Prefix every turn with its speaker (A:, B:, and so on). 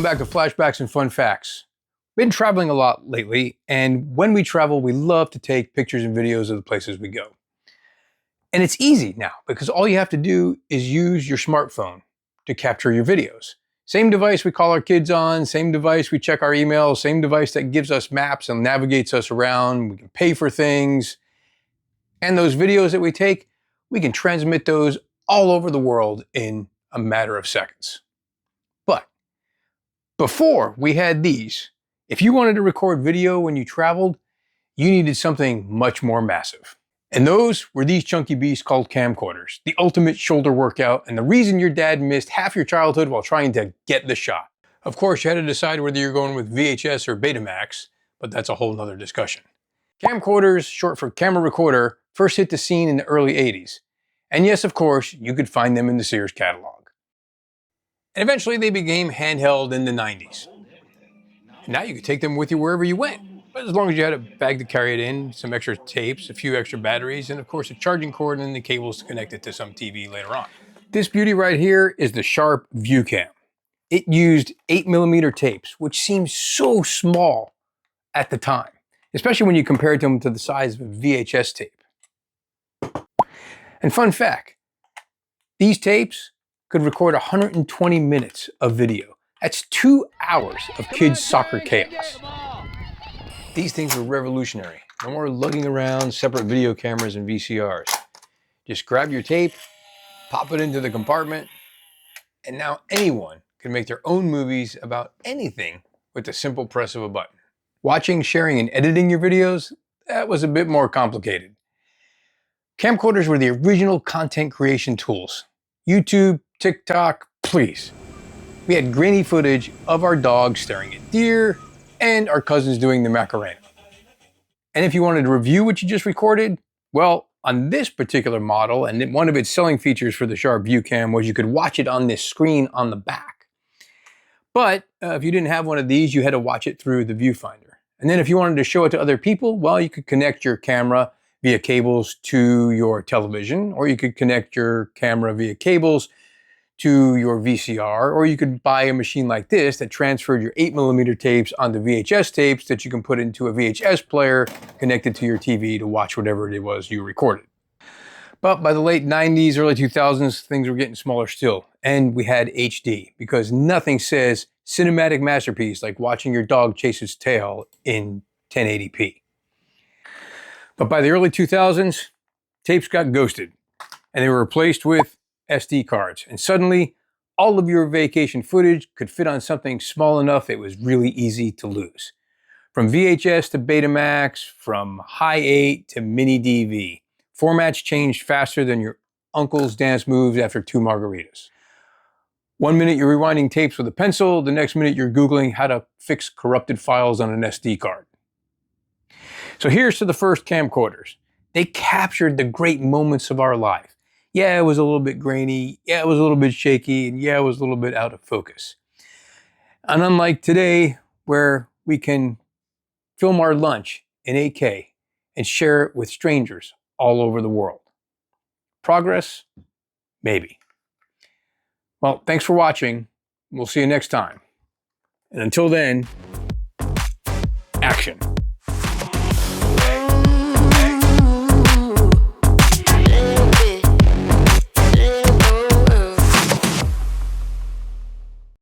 A: back to Flashbacks and Fun Facts. Been traveling a lot lately, and when we travel, we love to take pictures and videos of the places we go. And it's easy now, because all you have to do is use your smartphone to capture your videos. Same device we call our kids on, same device we check our emails, same device that gives us maps and navigates us around. We can pay for things. And those videos that we take, we can transmit those all over the world in a matter of seconds. But before we had these, if you wanted to record video when you traveled, you needed something much more massive. And those were these chunky beasts called camcorders, the ultimate shoulder workout, and the reason your dad missed half your childhood while trying to get the shot. Of course, you had to decide whether you're going with VHS or Betamax, but that's a whole nother discussion. Camcorders, short for camera recorder, first hit the scene in the early 80s. And yes, of course, you could find them in the Sears catalog. And eventually they became handheld in the 90s. And now you could take them with you wherever you went. But as long as you had a bag to carry it in, some extra tapes, a few extra batteries, and of course a charging cord and the cables to connect it to some TV later on. This beauty right here is the Sharp ViewCam. It used 8mm tapes, which seems so small at the time, especially when you compared them to the size of a VHS tape. And fun fact, these tapes could record 120 minutes of video. That's 2 hours of kids' soccer chaos. These things were revolutionary. No more lugging around separate video cameras and VCRs. Just grab your tape, pop it into the compartment, and now anyone can make their own movies about anything with the simple press of a button. Watching, sharing, and editing your videos, that was a bit more complicated. Camcorders were the original content creation tools. YouTube, TikTok, please. We had grainy footage of our dogs staring at deer and our cousins doing the Macarena. And if you wanted to review what you just recorded, well, on this particular model, and one of its selling features for the Sharp ViewCam was you could watch it on this screen on the back. But if you didn't have one of these, you had to watch it through the viewfinder. And then if you wanted to show it to other people, well, you could connect your camera via cables to your television, or you could connect your camera via cables to your VCR, or you could buy a machine like this that transferred your 8mm tapes onto VHS tapes that you can put into a VHS player connected to your TV to watch whatever it was you recorded. But by the late 90s, early 2000s, things were getting smaller still, and we had HD, because nothing says cinematic masterpiece like watching your dog chase its tail in 1080p. But by the early 2000s, tapes got ghosted, and they were replaced with SD cards. And suddenly, all of your vacation footage could fit on something small enough it was really easy to lose. From VHS to Betamax, from High 8 to Mini DV, formats changed faster than your uncle's dance moves after 2 margaritas. 1 minute you're rewinding tapes with a pencil, the next minute you're Googling how to fix corrupted files on an SD card. So here's to the first camcorders. They captured the great moments of our life. Yeah, it was a little bit grainy, yeah, it was a little bit shaky, and yeah, it was a little bit out of focus. And unlike today, where we can film our lunch in 8K and share it with strangers all over the world. Progress? Maybe. Well, thanks for watching. We'll see you next time. And until then, action.